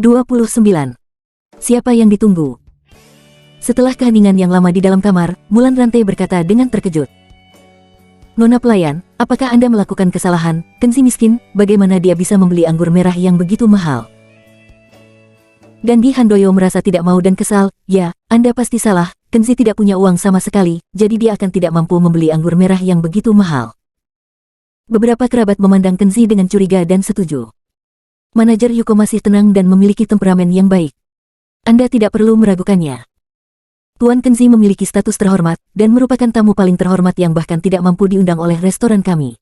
29. Siapa yang ditunggu? Setelah keheningan yang lama di dalam kamar, Mulan Rantai berkata dengan terkejut. Nona pelayan, apakah Anda melakukan kesalahan? Kenzi miskin, bagaimana dia bisa membeli anggur merah yang begitu mahal? Dan Di Handoyo merasa tidak mau dan kesal. Ya, Anda pasti salah, Kenzi tidak punya uang sama sekali, jadi dia akan tidak mampu membeli anggur merah yang begitu mahal. Beberapa kerabat memandang Kenzi dengan curiga dan setuju. Manajer Yuko masih tenang dan memiliki temperamen yang baik. Anda tidak perlu meragukannya. Tuan Kenzi memiliki status terhormat, dan merupakan tamu paling terhormat yang bahkan tidak mampu diundang oleh restoran kami.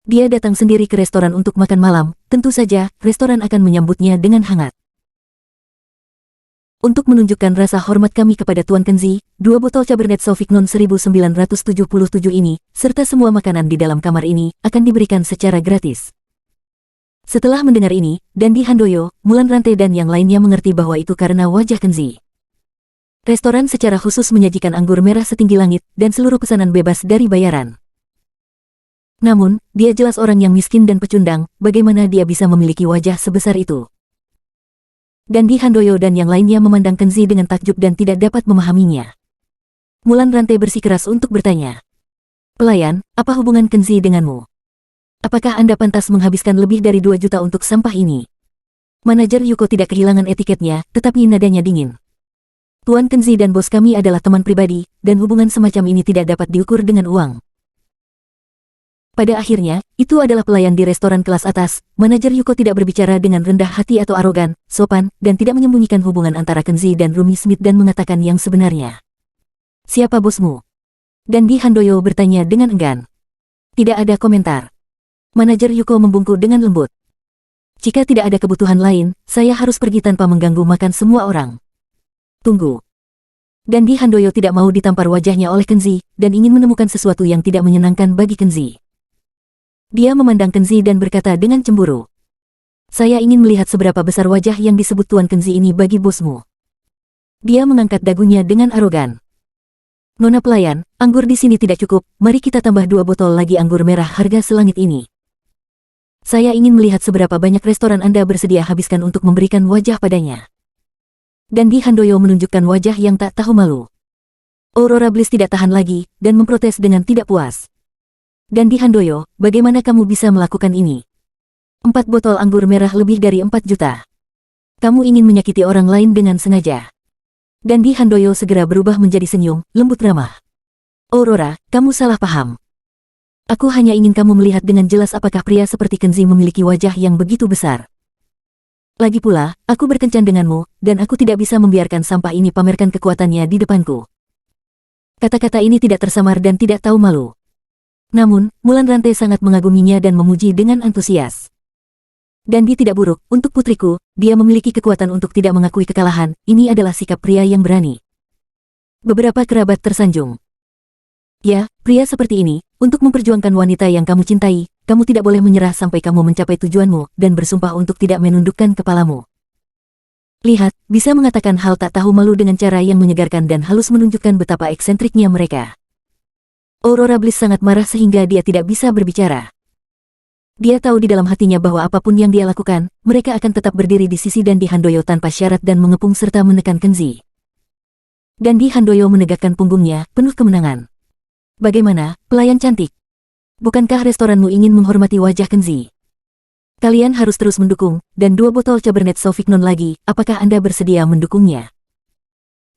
Dia datang sendiri ke restoran untuk makan malam, tentu saja, restoran akan menyambutnya dengan hangat. Untuk menunjukkan rasa hormat kami kepada Tuan Kenzi, 2 botol Cabernet Sauvignon 1977 ini, serta semua makanan di dalam kamar ini, akan diberikan secara gratis. Setelah mendengar ini, dan Di Handoyo, Mulan Rantai dan yang lainnya mengerti bahwa itu karena wajah Kenzi. Restoran secara khusus menyajikan anggur merah setinggi langit, dan seluruh pesanan bebas dari bayaran. Namun, dia jelas orang yang miskin dan pecundang, bagaimana dia bisa memiliki wajah sebesar itu? Dan Di Handoyo dan yang lainnya memandang Kenzi dengan takjub dan tidak dapat memahaminya. Mulan Rantai bersikeras untuk bertanya. Pelayan, apa hubungan Kenzi denganmu? Apakah Anda pantas menghabiskan lebih dari 2 juta untuk sampah ini? Manajer Yuko tidak kehilangan etiketnya, tetapi nadanya dingin. Tuan Kenzi dan bos kami adalah teman pribadi, dan hubungan semacam ini tidak dapat diukur dengan uang. Pada akhirnya, itu adalah pelayan di restoran kelas atas. Manajer Yuko tidak berbicara dengan rendah hati atau arogan, sopan, dan tidak menyembunyikan hubungan antara Kenzi dan Rumi Smith dan mengatakan yang sebenarnya. Siapa bosmu? Dan Di Handoyo bertanya dengan enggan. Tidak ada komentar. Manajer Yuko membungkuk dengan lembut. Jika tidak ada kebutuhan lain, saya harus pergi tanpa mengganggu makan semua orang. Tunggu. Dan Di Handoyo tidak mau ditampar wajahnya oleh Kenzi, dan ingin menemukan sesuatu yang tidak menyenangkan bagi Kenzi. Dia memandang Kenzi dan berkata dengan cemburu. Saya ingin melihat seberapa besar wajah yang disebut Tuan Kenzi ini bagi bosmu. Dia mengangkat dagunya dengan arogan. Nona pelayan, anggur di sini tidak cukup, mari kita tambah 2 botol lagi anggur merah harga selangit ini. Saya ingin melihat seberapa banyak restoran Anda bersedia habiskan untuk memberikan wajah padanya. Dan Di Handoyo menunjukkan wajah yang tak tahu malu. Aurora Bliss tidak tahan lagi, dan memprotes dengan tidak puas. Dan Di Handoyo, bagaimana kamu bisa melakukan ini? 4 botol anggur merah lebih dari 4 juta. Kamu ingin menyakiti orang lain dengan sengaja. Dan Di Handoyo segera berubah menjadi senyum, lembut ramah. Aurora, kamu salah paham. Aku hanya ingin kamu melihat dengan jelas apakah pria seperti Kenzi memiliki wajah yang begitu besar. Lagi pula, aku berkencan denganmu, dan aku tidak bisa membiarkan sampah ini pamerkan kekuatannya di depanku. Kata-kata ini tidak tersamar dan tidak tahu malu. Namun, Mulan Rantai sangat mengaguminya dan memuji dengan antusias. Dan dia tidak buruk, untuk putriku, dia memiliki kekuatan untuk tidak mengakui kekalahan, ini adalah sikap pria yang berani. Beberapa kerabat tersanjung. Ya, pria seperti ini, untuk memperjuangkan wanita yang kamu cintai, kamu tidak boleh menyerah sampai kamu mencapai tujuanmu, dan bersumpah untuk tidak menundukkan kepalamu. Lihat, bisa mengatakan hal tak tahu malu dengan cara yang menyegarkan dan halus menunjukkan betapa eksentriknya mereka. Aurora Bliss sangat marah sehingga dia tidak bisa berbicara. Dia tahu di dalam hatinya bahwa apapun yang dia lakukan, mereka akan tetap berdiri di sisi Dan Di Handoyo tanpa syarat dan mengepung serta menekan Kenzi. Dan Di Handoyo menegakkan punggungnya, penuh kemenangan. Bagaimana, pelayan cantik? Bukankah restoranmu ingin menghormati wajah Kenzi? Kalian harus terus mendukung, dan 2 botol Cabernet Sauvignon lagi, apakah Anda bersedia mendukungnya?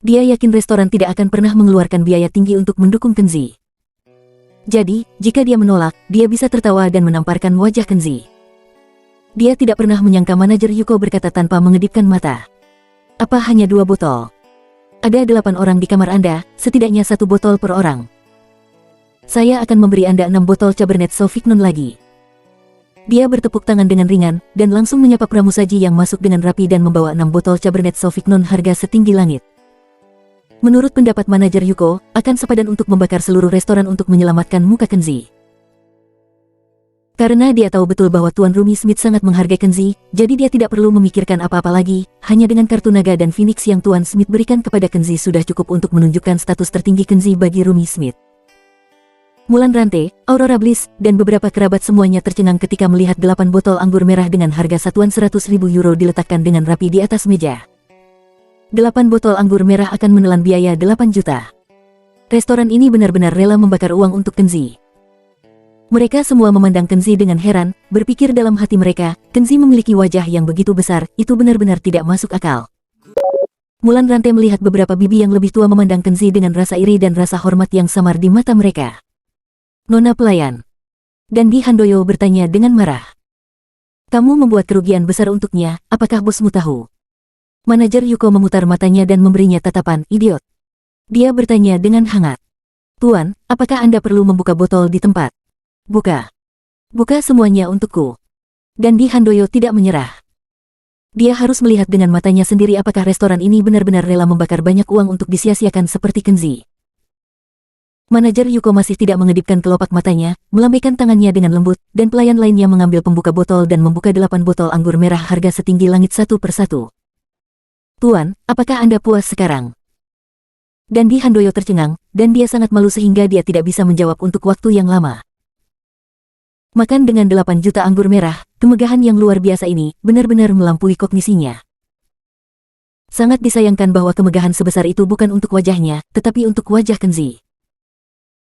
Dia yakin restoran tidak akan pernah mengeluarkan biaya tinggi untuk mendukung Kenzi. Jadi, jika dia menolak, dia bisa tertawa dan menamparkan wajah Kenzi. Dia tidak pernah menyangka manajer Yuko berkata tanpa mengedipkan mata. Apa hanya 2 botol? Ada 8 orang di kamar Anda, setidaknya 1 botol per orang. Saya akan memberi Anda 6 botol Cabernet Sauvignon lagi. Dia bertepuk tangan dengan ringan, dan langsung menyapa pramusaji yang masuk dengan rapi dan membawa 6 botol Cabernet Sauvignon harga setinggi langit. Menurut pendapat manajer Yuko, akan sepadan untuk membakar seluruh restoran untuk menyelamatkan muka Kenzi. Karena dia tahu betul bahwa Tuan Rumi Smith sangat menghargai Kenzi, jadi dia tidak perlu memikirkan apa-apa lagi, hanya dengan kartu naga dan Phoenix yang Tuan Smith berikan kepada Kenzi sudah cukup untuk menunjukkan status tertinggi Kenzi bagi Rumi Smith. Mulan Rante, Aurora Bliss, dan beberapa kerabat semuanya tercengang ketika melihat 8 botol anggur merah dengan harga satuan 100.000 euro diletakkan dengan rapi di atas meja. 8 botol anggur merah akan menelan biaya 8 juta. Restoran ini benar-benar rela membakar uang untuk Kenzi. Mereka semua memandang Kenzi dengan heran, berpikir dalam hati mereka, Kenzi memiliki wajah yang begitu besar, itu benar-benar tidak masuk akal. Mulan Rante melihat beberapa bibi yang lebih tua memandang Kenzi dengan rasa iri dan rasa hormat yang samar di mata mereka. Nona pelayan. Dandi Handoyo bertanya dengan marah. Kamu membuat kerugian besar untuknya, apakah bosmu tahu? Manajer Yuko memutar matanya dan memberinya tatapan idiot. Dia bertanya dengan hangat. Tuan, apakah Anda perlu membuka botol di tempat? Buka. Buka semuanya untukku. Dandi Handoyo tidak menyerah. Dia harus melihat dengan matanya sendiri apakah restoran ini benar-benar rela membakar banyak uang untuk disia-siakan seperti Kenzi. Manajer Yuko masih tidak mengedipkan kelopak matanya, melambaikan tangannya dengan lembut, dan pelayan lainnya mengambil pembuka botol dan membuka 8 botol anggur merah harga setinggi langit satu persatu. Tuan, apakah Anda puas sekarang? Dandi Handoyo tercengang, dan dia sangat malu sehingga dia tidak bisa menjawab untuk waktu yang lama. Makan dengan 8 juta anggur merah, kemegahan yang luar biasa ini, benar-benar melampaui kognisinya. Sangat disayangkan bahwa kemegahan sebesar itu bukan untuk wajahnya, tetapi untuk wajah Kenzi.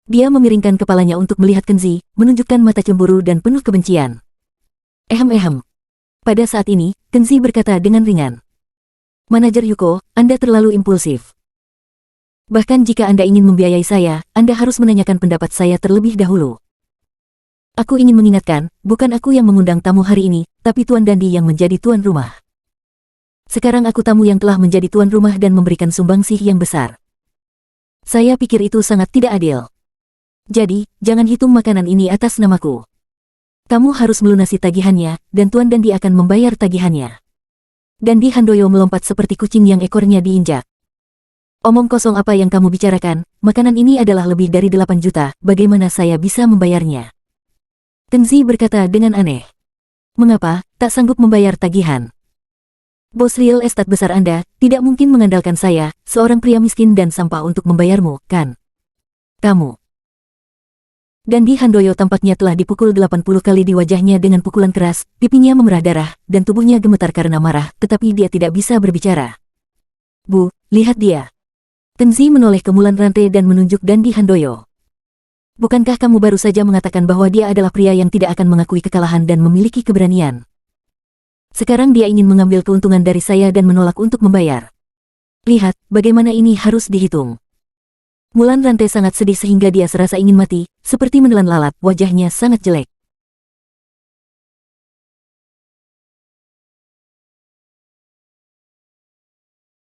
Dia memiringkan kepalanya untuk melihat Kenzi, menunjukkan mata cemburu dan penuh kebencian. Ehem. Pada saat ini, Kenzi berkata dengan ringan. Manajer Yuko, Anda terlalu impulsif. Bahkan jika Anda ingin membiayai saya, Anda harus menanyakan pendapat saya terlebih dahulu. Aku ingin mengingatkan, bukan aku yang mengundang tamu hari ini, tapi Tuan Dandi yang menjadi tuan rumah. Sekarang aku tamu yang telah menjadi tuan rumah dan memberikan sumbangsih yang besar. Saya pikir itu sangat tidak adil. Jadi, jangan hitung makanan ini atas namaku. Kamu harus melunasi tagihannya, dan Tuan Dandi akan membayar tagihannya. Dandi Handoyo melompat seperti kucing yang ekornya diinjak. Omong kosong apa yang kamu bicarakan, makanan ini adalah lebih dari 8 juta, bagaimana saya bisa membayarnya? Kenzi berkata dengan aneh. Mengapa, tak sanggup membayar tagihan? Bos real estate besar Anda, tidak mungkin mengandalkan saya, seorang pria miskin dan sampah untuk membayarmu, kan? Kamu. Dandi Handoyo tampaknya telah dipukul 80 kali di wajahnya dengan pukulan keras, pipinya memerah darah, dan tubuhnya gemetar karena marah, tetapi dia tidak bisa berbicara. Bu, lihat dia. Kenzi menoleh ke Mulan Rante dan menunjuk Dandi Handoyo. Bukankah kamu baru saja mengatakan bahwa dia adalah pria yang tidak akan mengakui kekalahan dan memiliki keberanian? Sekarang dia ingin mengambil keuntungan dari saya dan menolak untuk membayar. Lihat, bagaimana ini harus dihitung. Mulan Rante sangat sedih sehingga dia serasa ingin mati, seperti menelan lalat, wajahnya sangat jelek.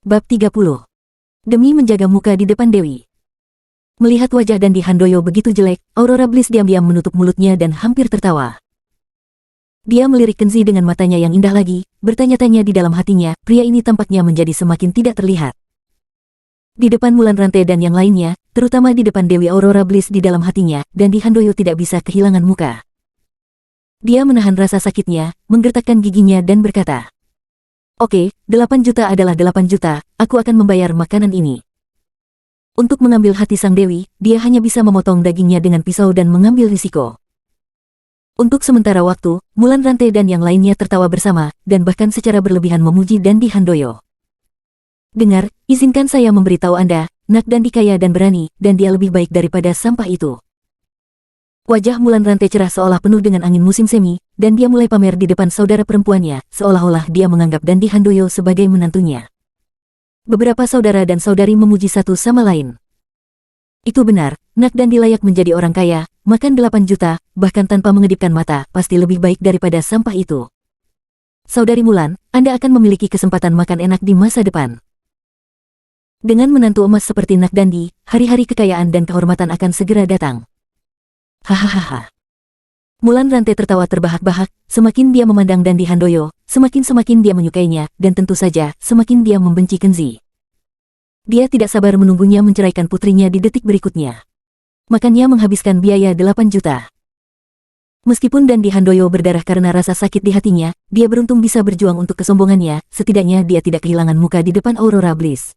Bab 30. Demi menjaga muka di depan Dewi. Melihat wajah Dandi Handoyo begitu jelek, Aurora Bliss diam-diam menutup mulutnya dan hampir tertawa. Dia melirik Kenzi dengan matanya yang indah lagi, bertanya-tanya di dalam hatinya, pria ini tampaknya menjadi semakin tidak terlihat. Di depan Mulan Rante dan yang lainnya, terutama di depan Dewi Aurora Bliss di dalam hatinya, Dandi Handoyo tidak bisa kehilangan muka. Dia menahan rasa sakitnya, menggertakkan giginya dan berkata, Oke, 8 juta adalah 8 juta, aku akan membayar makanan ini. Untuk mengambil hati sang Dewi, dia hanya bisa memotong dagingnya dengan pisau dan mengambil risiko. Untuk sementara waktu, Mulan Rante dan yang lainnya tertawa bersama, dan bahkan secara berlebihan memuji Dandi Handoyo. Dengar, izinkan saya memberitahu Anda, Nak Dandi kaya dan berani, dan dia lebih baik daripada sampah itu. Wajah Mulan Rante cerah seolah penuh dengan angin musim semi, dan dia mulai pamer di depan saudara perempuannya, seolah-olah dia menganggap Dandi Handoyo sebagai menantunya. Beberapa saudara dan saudari memuji satu sama lain. Itu benar, Nak Dandi layak menjadi orang kaya, makan 8 juta, bahkan tanpa mengedipkan mata, pasti lebih baik daripada sampah itu. Saudari Mulan, Anda akan memiliki kesempatan makan enak di masa depan. Dengan menantu emas seperti Nak Dandi, hari-hari kekayaan dan kehormatan akan segera datang. Hahaha. Mulan Rante tertawa terbahak-bahak, semakin dia memandang Dandi Handoyo, semakin dia menyukainya, dan tentu saja, semakin dia membenci Kenzi. Dia tidak sabar menunggunya menceraikan putrinya di detik berikutnya. Makanya menghabiskan biaya 8 juta. Meskipun Dandi Handoyo berdarah karena rasa sakit di hatinya, dia beruntung bisa berjuang untuk kesombongannya, setidaknya dia tidak kehilangan muka di depan Aurora Bliss.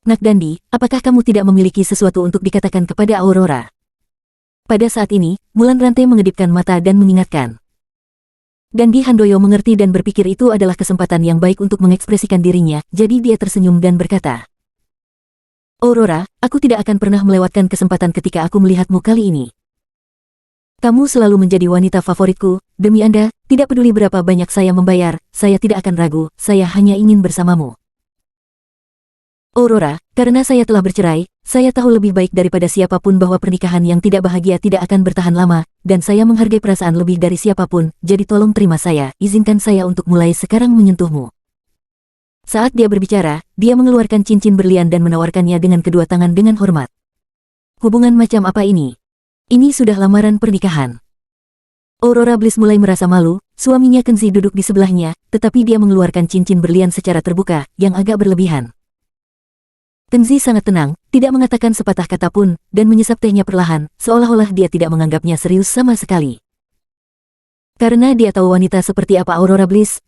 Nak Dandi, apakah kamu tidak memiliki sesuatu untuk dikatakan kepada Aurora? Pada saat ini, Mulan Rantai mengedipkan mata dan mengingatkan. Dan Di Handoyo mengerti dan berpikir itu adalah kesempatan yang baik untuk mengekspresikan dirinya, jadi dia tersenyum dan berkata, Aurora, aku tidak akan pernah melewatkan kesempatan ketika aku melihatmu kali ini. Kamu selalu menjadi wanita favoritku, demi Anda, tidak peduli berapa banyak saya membayar, saya tidak akan ragu, saya hanya ingin bersamamu. Aurora, karena saya telah bercerai, saya tahu lebih baik daripada siapapun bahwa pernikahan yang tidak bahagia tidak akan bertahan lama, dan saya menghargai perasaan lebih dari siapapun, jadi tolong terima saya, izinkan saya untuk mulai sekarang menyentuhmu. Saat dia berbicara, dia mengeluarkan cincin berlian dan menawarkannya dengan kedua tangan dengan hormat. Hubungan macam apa ini? Ini sudah lamaran pernikahan. Aurora Bliss mulai merasa malu, suaminya Kenzi duduk di sebelahnya, tetapi dia mengeluarkan cincin berlian secara terbuka, yang agak berlebihan. Kenzi sangat tenang, tidak mengatakan sepatah kata pun, dan menyesap tehnya perlahan, seolah-olah dia tidak menganggapnya serius sama sekali. Karena dia tahu wanita seperti apa Aurora Bliss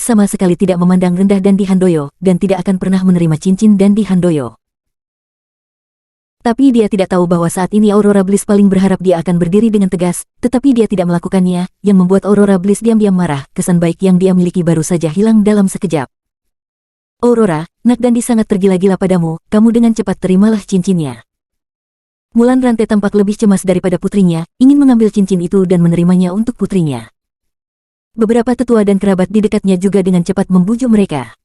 sama sekali tidak memandang rendah Dan Di Handoyo, dan tidak akan pernah menerima cincin Dan Di Handoyo. Tapi dia tidak tahu bahwa saat ini Aurora Bliss paling berharap dia akan berdiri dengan tegas, tetapi dia tidak melakukannya, yang membuat Aurora Bliss diam-diam marah, kesan baik yang dia miliki baru saja hilang dalam sekejap. Aurora, Nak Dandi sangat tergila-gila padamu, kamu dengan cepat terimalah cincinnya. Mulan Rantai tampak lebih cemas daripada putrinya, ingin mengambil cincin itu dan menerimanya untuk putrinya. Beberapa tetua dan kerabat di dekatnya juga dengan cepat membujuk mereka.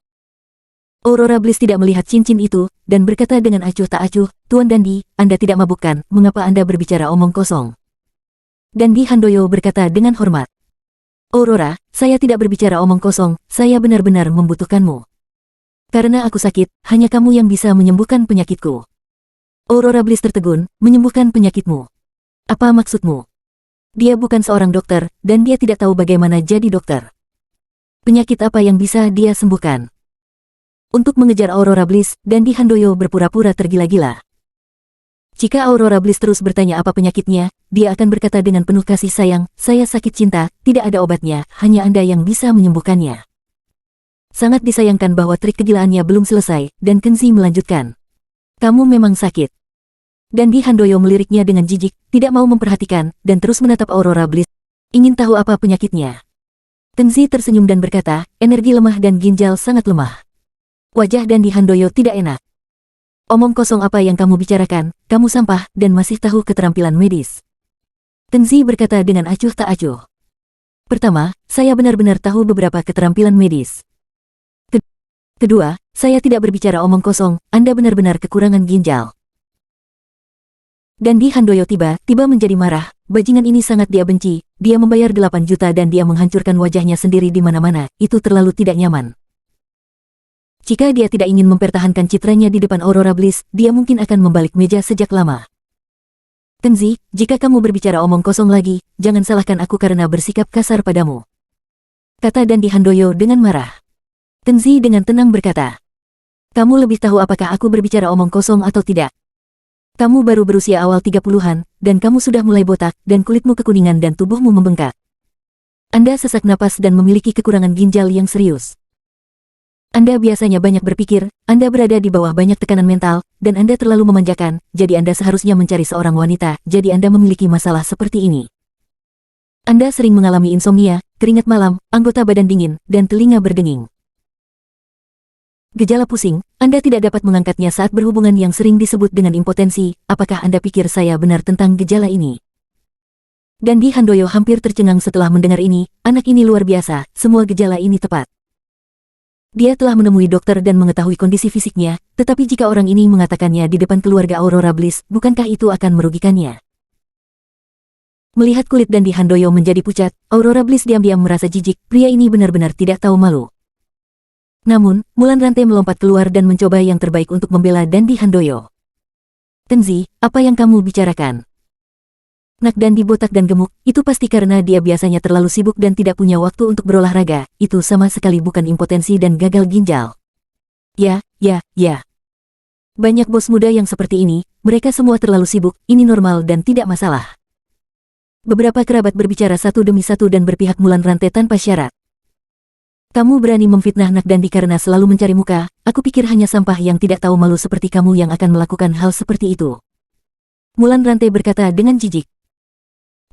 Aurora Bliss tidak melihat cincin itu, dan berkata dengan acuh tak acuh, Tuan Dandi, Anda tidak mabuk kan, mengapa Anda berbicara omong kosong? Dan Di Handoyo berkata dengan hormat. Aurora, saya tidak berbicara omong kosong, saya benar-benar membutuhkanmu. Karena aku sakit, hanya kamu yang bisa menyembuhkan penyakitku. Aurora Bliss tertegun, menyembuhkan penyakitmu. Apa maksudmu? Dia bukan seorang dokter, dan dia tidak tahu bagaimana jadi dokter. Penyakit apa yang bisa dia sembuhkan? Untuk mengejar Aurora Bliss, Dan Di Handoyo berpura-pura tergila-gila. Jika Aurora Bliss terus bertanya apa penyakitnya, dia akan berkata dengan penuh kasih sayang, saya sakit cinta, tidak ada obatnya, hanya Anda yang bisa menyembuhkannya. Sangat disayangkan bahwa trik kegilaannya belum selesai, dan Kenzi melanjutkan. Kamu memang sakit. Dan Di Handoyo meliriknya dengan jijik, tidak mau memperhatikan, dan terus menatap Aurora Bliss. Ingin tahu apa penyakitnya? Kenzi tersenyum dan berkata, energi lemah dan ginjal sangat lemah. Wajah Dan Di Handoyo tidak enak. Omong kosong apa yang kamu bicarakan, kamu sampah, dan masih tahu keterampilan medis. Kenzi berkata dengan acuh tak acuh. Pertama, saya benar-benar tahu beberapa keterampilan medis. Kedua, saya tidak berbicara omong kosong, Anda benar-benar kekurangan ginjal. Dan Di Handoyo tiba-tiba menjadi marah, bajingan ini sangat dia benci, dia membayar 8 juta dan dia menghancurkan wajahnya sendiri di mana-mana, itu terlalu tidak nyaman. Jika dia tidak ingin mempertahankan citranya di depan Aurora Bliss, dia mungkin akan membalik meja sejak lama. Kenzi, jika kamu berbicara omong kosong lagi, jangan salahkan aku karena bersikap kasar padamu. Kata Dan Di Handoyo dengan marah. Kenzi dengan tenang berkata. Kamu lebih tahu apakah aku berbicara omong kosong atau tidak. Kamu baru berusia awal 30-an, dan kamu sudah mulai botak, dan kulitmu kekuningan dan tubuhmu membengkak. Anda sesak napas dan memiliki kekurangan ginjal yang serius. Anda biasanya banyak berpikir, Anda berada di bawah banyak tekanan mental, dan Anda terlalu memanjakan, jadi Anda seharusnya mencari seorang wanita, jadi Anda memiliki masalah seperti ini. Anda sering mengalami insomnia, keringat malam, anggota badan dingin, dan telinga berdenging. Gejala pusing, Anda tidak dapat mengangkatnya saat berhubungan yang sering disebut dengan impotensi, apakah Anda pikir saya benar tentang gejala ini? Dan Di Handoyo hampir tercengang setelah mendengar ini, anak ini luar biasa, semua gejala ini tepat. Dia telah menemui dokter dan mengetahui kondisi fisiknya, tetapi jika orang ini mengatakannya di depan keluarga Aurora Bliss, bukankah itu akan merugikannya? Melihat kulit Dan Di Handoyo menjadi pucat, Aurora Bliss diam-diam merasa jijik, pria ini benar-benar tidak tahu malu. Namun, Mulan Rantai melompat keluar dan mencoba yang terbaik untuk membela Dan Di Handoyo. Kenzi, apa yang kamu bicarakan? Nak Dandi botak dan gemuk, itu pasti karena dia biasanya terlalu sibuk dan tidak punya waktu untuk berolahraga, itu sama sekali bukan impotensi dan gagal ginjal. Ya. Banyak bos muda yang seperti ini, mereka semua terlalu sibuk, ini normal dan tidak masalah. Beberapa kerabat berbicara satu demi satu dan berpihak Mulan Rantai tanpa syarat. Kamu berani memfitnah Nak Dandi karena selalu mencari muka, aku pikir hanya sampah yang tidak tahu malu seperti kamu yang akan melakukan hal seperti itu. Mulan Rantai berkata dengan jijik.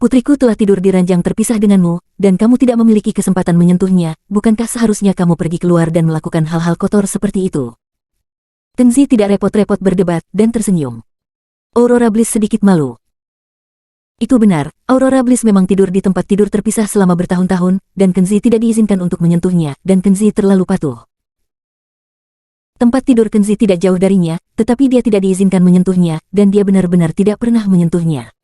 Putriku telah tidur di ranjang terpisah denganmu, dan kamu tidak memiliki kesempatan menyentuhnya. Bukankah seharusnya kamu pergi keluar dan melakukan hal-hal kotor seperti itu? Kenzi tidak repot-repot berdebat dan tersenyum. Aurora Bliss sedikit malu. Itu benar, Aurora Bliss memang tidur di tempat tidur terpisah selama bertahun-tahun, dan Kenzi tidak diizinkan untuk menyentuhnya, dan Kenzi terlalu patuh. Tempat tidur Kenzi tidak jauh darinya, tetapi dia tidak diizinkan menyentuhnya, dan dia benar-benar tidak pernah menyentuhnya.